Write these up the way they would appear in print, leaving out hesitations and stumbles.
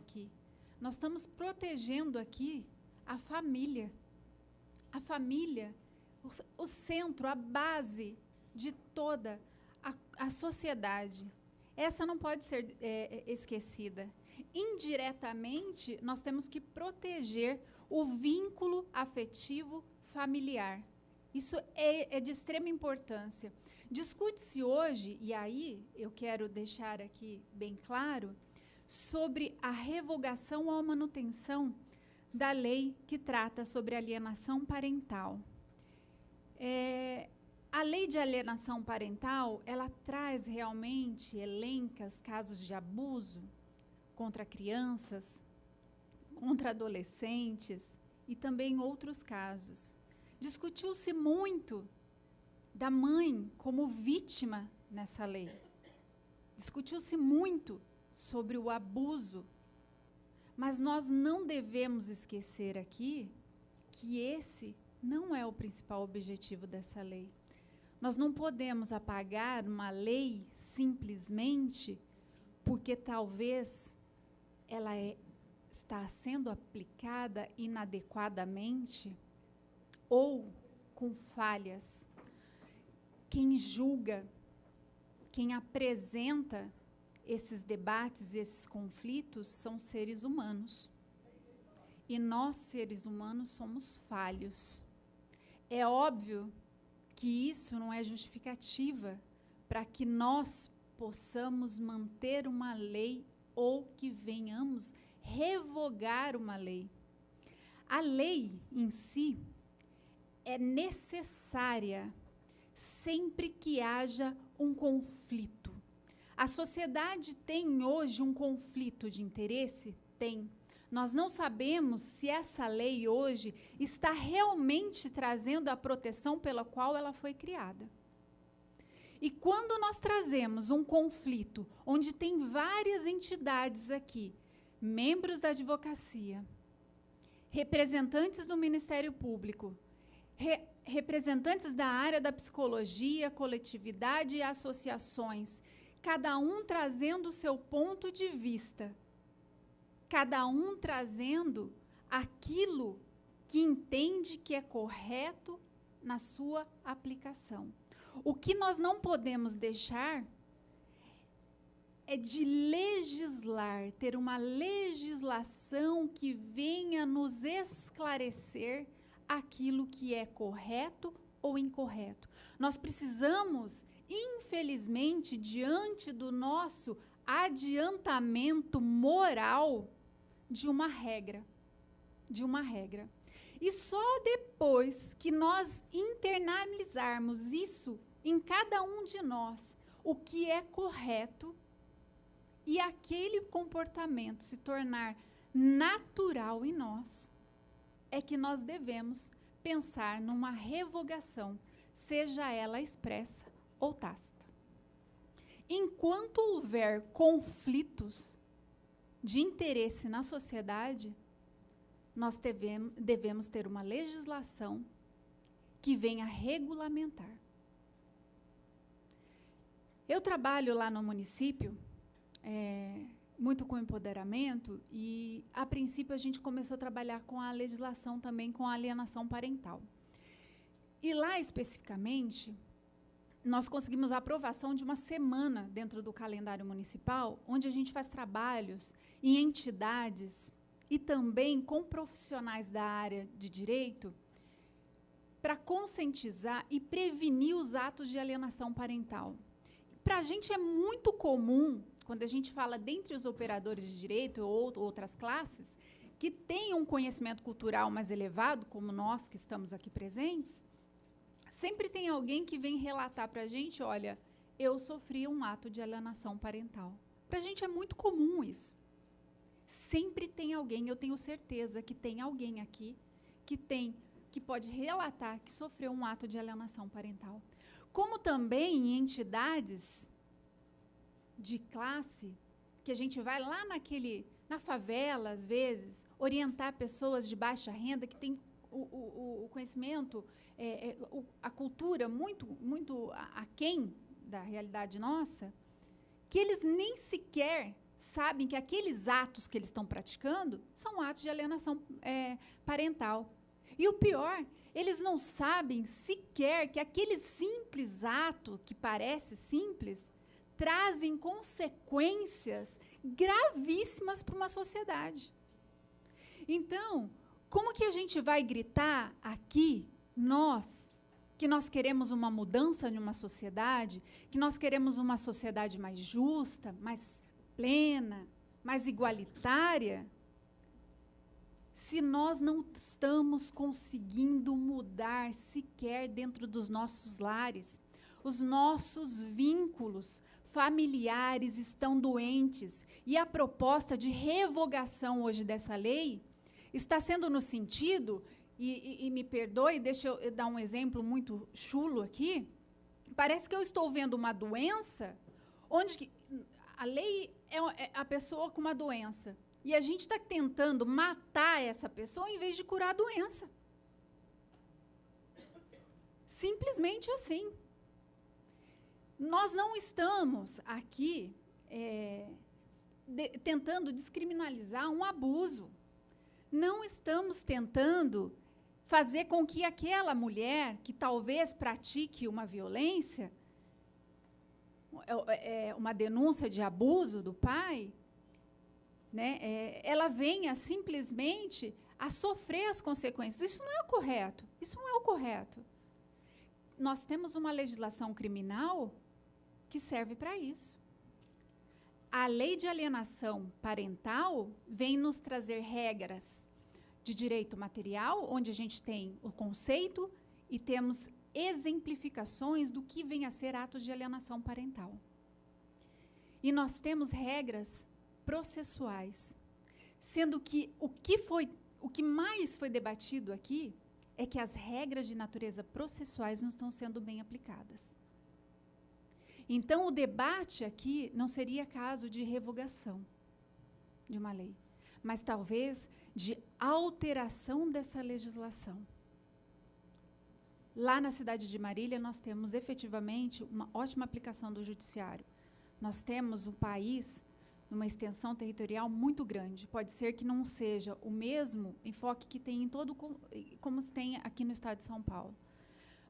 aqui. Nós estamos protegendo aqui a família. A família, o centro, a base de toda a sociedade. Essa não pode ser esquecida. Indiretamente, nós temos que proteger o vínculo afetivo familiar. Isso é de extrema importância. Discute-se hoje, e aí eu quero deixar aqui bem claro, sobre a revogação ou a manutenção da lei que trata sobre alienação parental. A lei de alienação parental, ela traz realmente, elenca casos de abuso contra crianças, contra adolescentes e também outros casos. Discutiu-se muito da mãe como vítima nessa lei. Discutiu-se muito sobre o abuso. Mas nós não devemos esquecer aqui que esse não é o principal objetivo dessa lei. Nós não podemos apagar uma lei simplesmente porque talvez ela está sendo aplicada inadequadamente ou com falhas. Quem julga, quem apresenta esses debates, esses conflitos, são seres humanos. E nós, seres humanos, somos falhos. É óbvio que isso não é justificativa para que nós possamos manter uma lei ou que venhamos revogar uma lei. A lei em si é necessária sempre que haja um conflito. A sociedade tem hoje um conflito de interesse? Tem. Nós não sabemos se essa lei hoje está realmente trazendo a proteção pela qual ela foi criada. E quando nós trazemos um conflito, onde tem várias entidades aqui, membros da advocacia, representantes do Ministério Público, representantes da área da psicologia, coletividade e associações, cada um trazendo o seu ponto de vista, cada um trazendo aquilo que entende que é correto na sua aplicação. O que nós não podemos deixar é de legislar, ter uma legislação que venha nos esclarecer aquilo que é correto ou incorreto. Nós precisamos, infelizmente, diante do nosso adiantamento moral, de uma regra. E só depois que nós internalizarmos isso em cada um de nós, o que é correto, e aquele comportamento se tornar natural em nós, é que nós devemos pensar numa revogação, seja ela expressa ou tácita. Enquanto houver conflitos de interesse na sociedade, nós devemos ter uma legislação que venha regulamentar. Eu trabalho lá no município, muito com empoderamento, e, a princípio, a gente começou a trabalhar com a legislação também, com a alienação parental. E lá, especificamente, nós conseguimos a aprovação de uma semana dentro do calendário municipal, onde a gente faz trabalhos em entidades e também com profissionais da área de direito para conscientizar e prevenir os atos de alienação parental. Para a gente é muito comum, quando a gente fala dentre os operadores de direito ou outras classes, que têm um conhecimento cultural mais elevado, como nós que estamos aqui presentes, sempre tem alguém que vem relatar para a gente, olha, eu sofri um ato de alienação parental. Para a gente é muito comum isso. Sempre tem alguém, eu tenho certeza que tem alguém aqui que pode relatar que sofreu um ato de alienação parental. Como também em entidades de classe, que a gente vai lá na favela, às vezes, orientar pessoas de baixa renda que têm o conhecimento, a cultura muito aquém da realidade nossa, que eles nem sequer sabem que aqueles atos que eles estão praticando são atos de alienação parental. E o pior, eles não sabem sequer que aquele simples ato, que parece simples, trazem consequências gravíssimas para uma sociedade. Então, como que a gente vai gritar aqui, que nós queremos uma mudança de uma sociedade, que nós queremos uma sociedade mais justa, mais plena, mais igualitária, se nós não estamos conseguindo mudar sequer dentro dos nossos lares? Os nossos vínculos familiares estão doentes, e a proposta de revogação hoje dessa lei está sendo no sentido, e me perdoe, deixa eu dar um exemplo muito chulo aqui, parece que eu estou vendo uma doença, onde a lei é a pessoa com uma doença, e a gente está tentando matar essa pessoa em vez de curar a doença. Simplesmente assim. Nós não estamos aqui tentando descriminalizar um abuso. Não estamos tentando fazer com que aquela mulher que talvez pratique uma violência, uma denúncia de abuso do pai, né, ela venha simplesmente a sofrer as consequências. Isso não é o correto. Isso não é o correto. Nós temos uma legislação criminal que serve para isso. A lei de alienação parental vem nos trazer regras de direito material, onde a gente tem o conceito e temos exemplificações do que vem a ser atos de alienação parental. E nós temos regras processuais, sendo que o que mais foi debatido aqui é que as regras de natureza processuais não estão sendo bem aplicadas. Então, o debate aqui não seria caso de revogação de uma lei, mas talvez de alteração dessa legislação. Lá na cidade de Marília, nós temos efetivamente uma ótima aplicação do judiciário. Nós temos um país numa extensão territorial muito grande. Pode ser que não seja o mesmo enfoque que tem em todo, como se tem aqui no estado de São Paulo.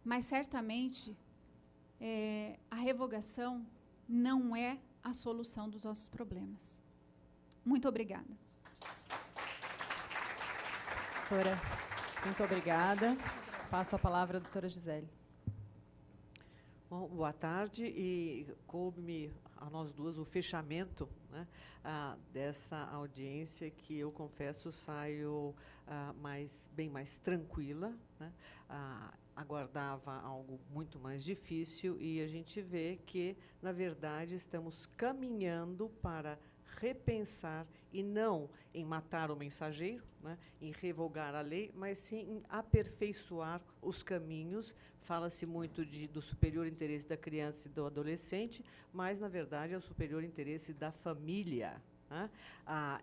Mas, certamente, a revogação não é a solução dos nossos problemas. Muito obrigada. Doutora, muito obrigada. Passo a palavra à doutora Gisele. Bom, boa tarde, e coube-me a nós duas o fechamento, né, dessa audiência, que eu confesso saio bem mais tranquila, né, aguardava algo muito mais difícil, e a gente vê que, na verdade, estamos caminhando para repensar, e não em matar o mensageiro, né, em revogar a lei, mas sim em aperfeiçoar os caminhos. Fala-se muito do superior interesse da criança e do adolescente, mas, na verdade, é o superior interesse da família, né?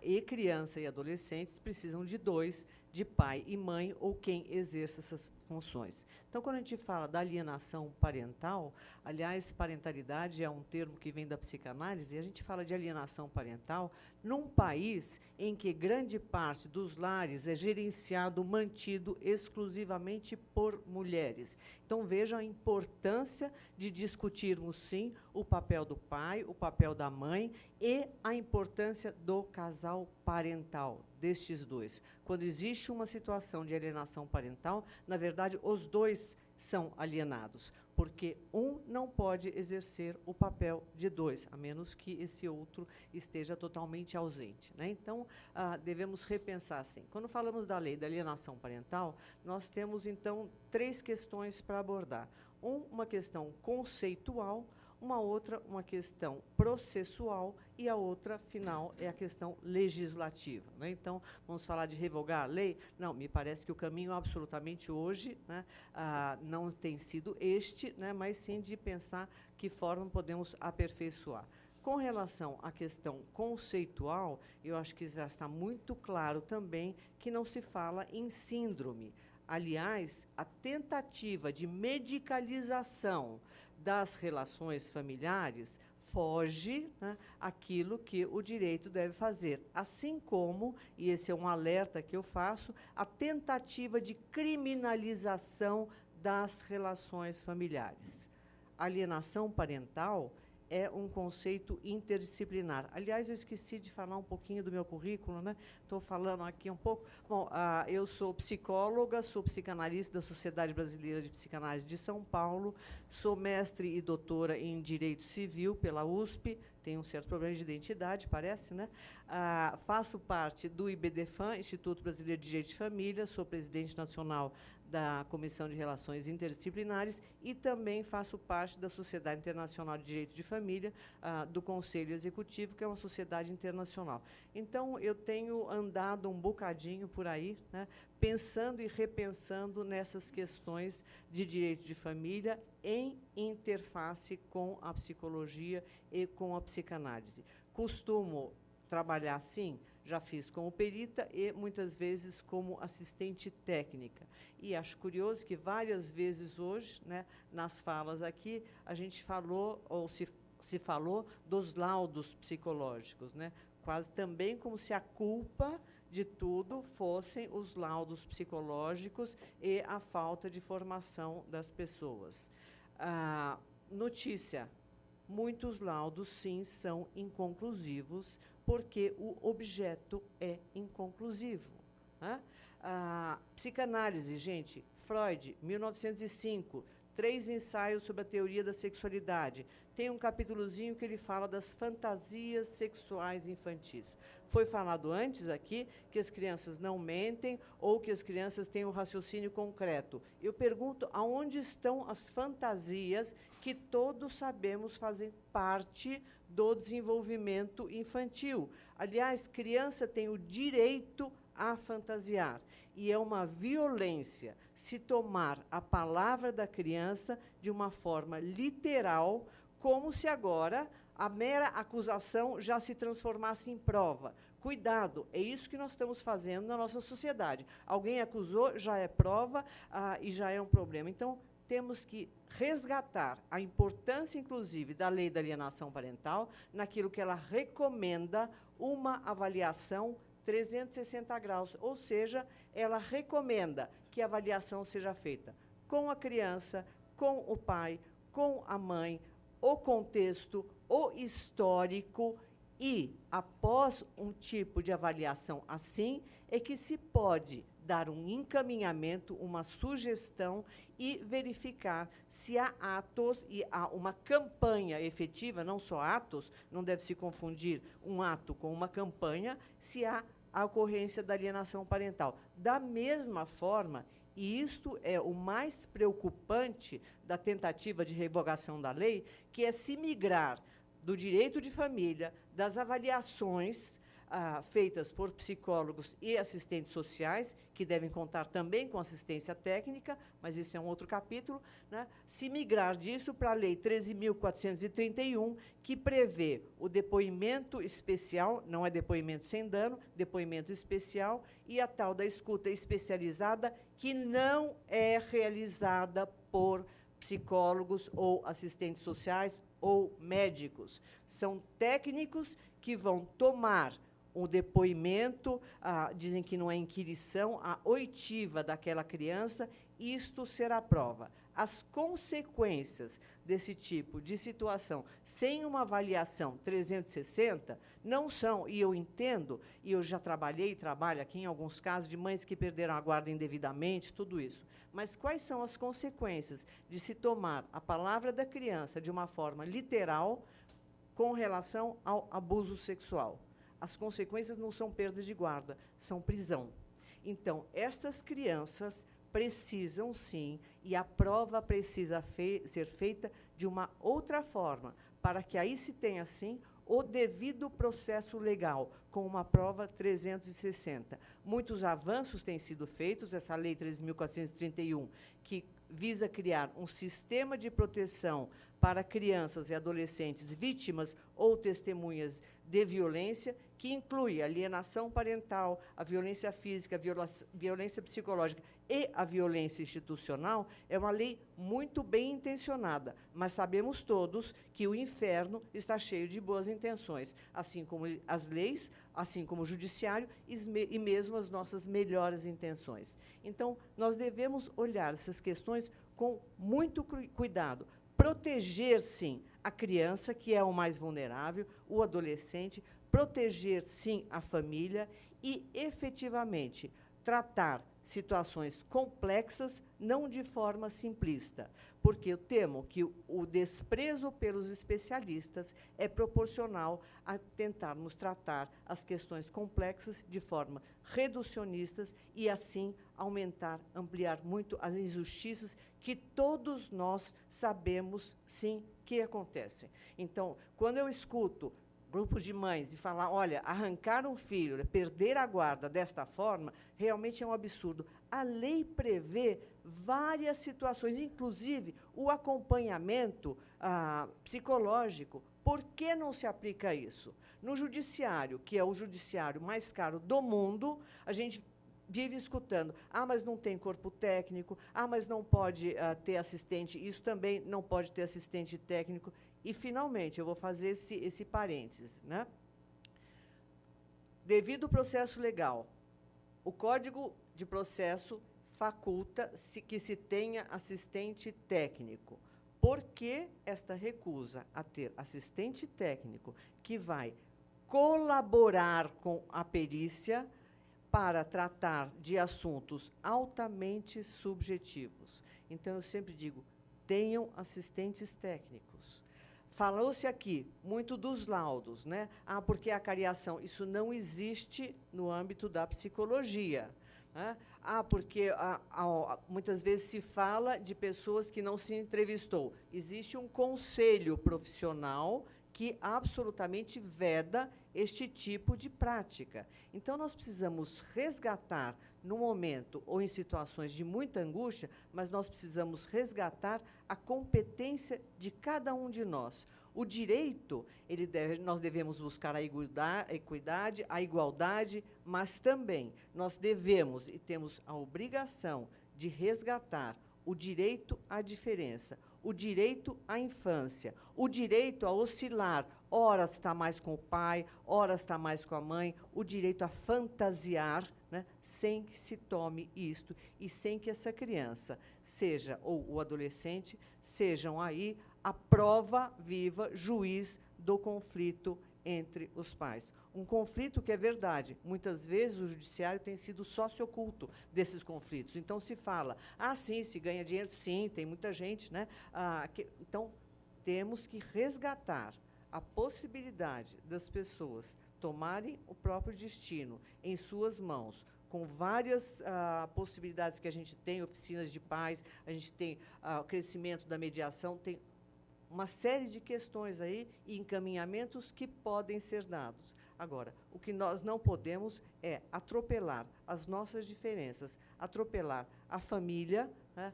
E criança e adolescentes precisam de dois, de pai e mãe, ou quem exerça essas funções. Então, quando a gente fala da alienação parental, aliás, parentalidade é um termo que vem da psicanálise, e a gente fala de alienação parental num país em que grande parte dos lares é gerenciado, mantido exclusivamente por mulheres. Então, veja a importância de discutirmos, sim, o papel do pai, o papel da mãe e a importância do casal parental, destes dois. Quando existe uma situação de alienação parental, na verdade, os dois são alienados, porque um não pode exercer o papel de dois, a menos que esse outro esteja totalmente ausente, né? Então, devemos repensar assim. Quando falamos da lei da alienação parental, nós temos, então, 3 questões para abordar. Uma questão conceitual, uma questão processual, e a outra, final, é a questão legislativa, né? Então, vamos falar de revogar a lei? Não, me parece que o caminho absolutamente hoje, né, não tem sido este, né, mas sim de pensar que forma podemos aperfeiçoar. Com relação à questão conceitual, eu acho que já está muito claro também que não se fala em síndrome. Aliás, a tentativa de medicalização das relações familiares foge, né, aquilo que o direito deve fazer. Assim como, e esse é um alerta que eu faço, a tentativa de criminalização das relações familiares. Alienação parental é um conceito interdisciplinar. Aliás, eu esqueci de falar um pouquinho do meu currículo, né? Estou falando aqui um pouco. Bom, eu sou psicóloga, sou psicanalista da Sociedade Brasileira de Psicanálise de São Paulo, sou mestre e doutora em Direito Civil pela USP, tenho um certo problema de identidade, parece, né? Faço parte do IBDFAM, Instituto Brasileiro de Direito de Família, sou presidente nacional da Comissão de Relações Interdisciplinares e também faço parte da Sociedade Internacional de Direito de Família, do Conselho Executivo, que é uma sociedade internacional. Então, eu tenho andado um bocadinho por aí, né, pensando e repensando nessas questões de direito de família em interface com a psicologia e com a psicanálise. Costumo trabalhar assim, já fiz como perita e, muitas vezes, como assistente técnica. E acho curioso que, várias vezes hoje, né, nas falas aqui, a gente falou, ou se falou, dos laudos psicológicos, né? Quase também como se a culpa de tudo fossem os laudos psicológicos e a falta de formação das pessoas. Notícia: muitos laudos, sim, são inconclusivos, porque o objeto é inconclusivo, né? Psicanálise, gente, Freud, 1905, 3 ensaios sobre a teoria da sexualidade. Tem um capítulozinho que ele fala das fantasias sexuais infantis. Foi falado antes aqui que as crianças não mentem ou que as crianças têm um raciocínio concreto. Eu pergunto, aonde estão as fantasias que todos sabemos fazem parte do desenvolvimento infantil? Aliás, criança tem o direito a fantasiar. E é uma violência se tomar a palavra da criança de uma forma literal, como se agora a mera acusação já se transformasse em prova. Cuidado, é isso que nós estamos fazendo na nossa sociedade. Alguém acusou, já é prova, e já é um problema. Então, temos que resgatar a importância, inclusive, da lei da alienação parental, naquilo que ela recomenda uma avaliação 360 graus, ou seja, ela recomenda que a avaliação seja feita com a criança, com o pai, com a mãe, o contexto, o histórico, e, após um tipo de avaliação assim, é que se pode dar um encaminhamento, uma sugestão e verificar se há atos e há uma campanha efetiva, não só atos, não deve se confundir um ato com uma campanha, se há a ocorrência da alienação parental. Da mesma forma, e isto é o mais preocupante da tentativa de revogação da lei, que é se migrar do direito de família, das avaliações feitas por psicólogos e assistentes sociais, que devem contar também com assistência técnica, mas isso é um outro capítulo, né? Se migrar disso para a Lei 13.431, que prevê o depoimento especial, não é depoimento sem dano, depoimento especial, e a tal da escuta especializada, que não é realizada por psicólogos ou assistentes sociais ou médicos. São técnicos que vão tomar o depoimento, dizem que não é inquirição, a oitiva daquela criança, isto será prova. As consequências desse tipo de situação, sem uma avaliação 360, não são, e eu entendo, e eu já trabalhei e trabalho aqui em alguns casos de mães que perderam a guarda indevidamente, tudo isso. Mas quais são as consequências de se tomar a palavra da criança de uma forma literal com relação ao abuso sexual? As consequências não são perdas de guarda, são prisão. Então, estas crianças precisam, sim, e a prova precisa ser feita de uma outra forma, para que aí se tenha, sim, o devido processo legal, com uma prova 360. Muitos avanços têm sido feitos, essa Lei 13.431, que visa criar um sistema de proteção para crianças e adolescentes vítimas ou testemunhas de violência, que inclui a alienação parental, a violência física, a violência psicológica e a violência institucional, é uma lei muito bem intencionada, mas sabemos todos que o inferno está cheio de boas intenções, assim como as leis, assim como o judiciário e mesmo as nossas melhores intenções. Então, nós devemos olhar essas questões com muito cuidado, proteger, sim, a criança, que é o mais vulnerável, o adolescente, proteger, sim, a família e, efetivamente, tratar situações complexas, não de forma simplista, porque eu temo que o desprezo pelos especialistas é proporcional a tentarmos tratar as questões complexas de forma reducionistas e, assim, ampliar muito as injustiças que todos nós sabemos, sim, que acontecem. Então, quando eu escuto grupos de mães e falar, olha, arrancar um filho, perder a guarda desta forma, realmente é um absurdo. A lei prevê várias situações, inclusive o acompanhamento psicológico. Por que não se aplica isso? No judiciário, que é o judiciário mais caro do mundo, a gente vive escutando, mas não tem corpo técnico, mas não pode ter assistente, isso também não pode ter assistente técnico. E, finalmente, eu vou fazer esse parênteses, né? Devido ao processo legal, o Código de Processo faculta que se tenha assistente técnico. Por que esta recusa a ter assistente técnico que vai colaborar com a perícia para tratar de assuntos altamente subjetivos? Então, eu sempre digo, tenham assistentes técnicos. Falou-se aqui muito dos laudos, né? Porque a cariação, isso não existe no âmbito da psicologia. Né? Porque muitas vezes se fala de pessoas que não se entrevistou. Existe um conselho profissional que absolutamente veda este tipo de prática. Então, nós precisamos resgatar, no momento ou em situações de muita angústia, mas nós precisamos resgatar a competência de cada um de nós. O direito, nós devemos buscar a equidade, a igualdade, mas também nós devemos e temos a obrigação de resgatar o direito à diferença, o direito à infância, o direito a oscilar, ora está mais com o pai, ora está mais com a mãe, o direito a fantasiar, né, sem que se tome isto e sem que essa criança seja, ou o adolescente, sejam aí a prova viva, juiz do conflito entre os pais. Um conflito que é verdade. Muitas vezes o judiciário tem sido sócio oculto desses conflitos. Então, se fala, sim, se ganha dinheiro, sim, tem muita gente, né? Então, temos que resgatar a possibilidade das pessoas tomarem o próprio destino em suas mãos, com várias possibilidades que a gente tem, oficinas de paz, a gente tem o crescimento da mediação, tem uma série de questões aí e encaminhamentos que podem ser dados. Agora, o que nós não podemos é atropelar as nossas diferenças, atropelar a família, né,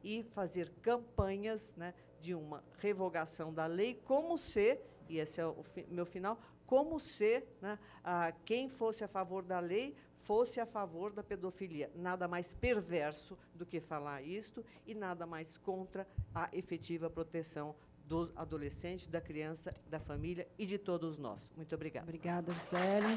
e fazer campanhas, né, de uma revogação da lei, como se, e esse é o meu final, como se, né, quem fosse a favor da lei fosse a favor da pedofilia. Nada mais perverso do que falar isto e nada mais contra a efetiva proteção do adolescente, da criança, da família e de todos nós. Muito obrigada. Obrigada, Gisele.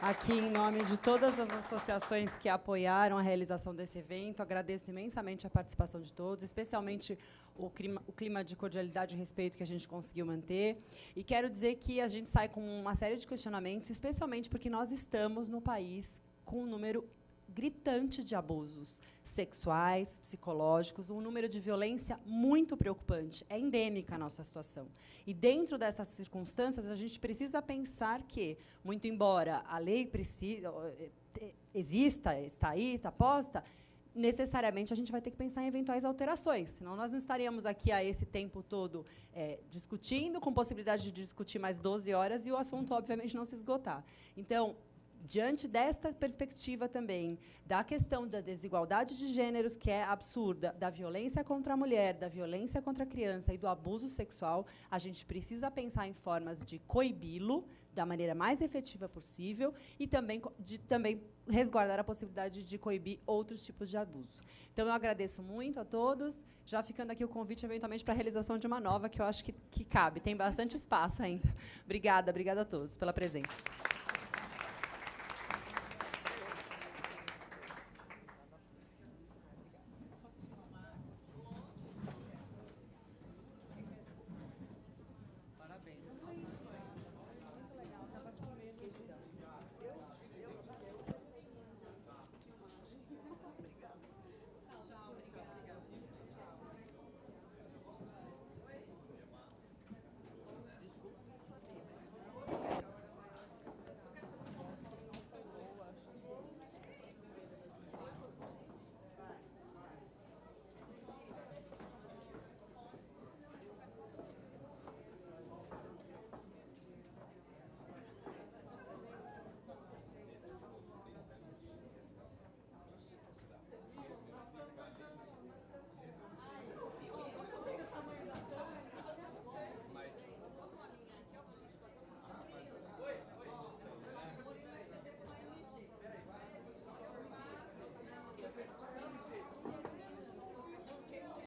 Aqui, em nome de todas as associações que apoiaram a realização desse evento, agradeço imensamente a participação de todos, especialmente o clima de cordialidade e respeito que a gente conseguiu manter. E quero dizer que a gente sai com uma série de questionamentos, especialmente porque nós estamos no país com um número gritante de abusos sexuais, psicológicos, um número de violência muito preocupante. É endêmica a nossa situação. E, dentro dessas circunstâncias, a gente precisa pensar que, muito embora a lei exista, está aí, está posta, necessariamente a gente vai ter que pensar em eventuais alterações, senão nós não estaríamos aqui a esse tempo todo discutindo, com possibilidade de discutir mais 12 horas e o assunto, obviamente, não se esgotar. Então, diante desta perspectiva também, da questão da desigualdade de gêneros, que é absurda, da violência contra a mulher, da violência contra a criança e do abuso sexual, a gente precisa pensar em formas de coibi-lo da maneira mais efetiva possível e também também resguardar a possibilidade de coibir outros tipos de abuso. Então, eu agradeço muito a todos, já ficando aqui o convite, eventualmente, para a realização de uma nova, que eu acho que cabe, tem bastante espaço ainda. Obrigada a todos pela presença.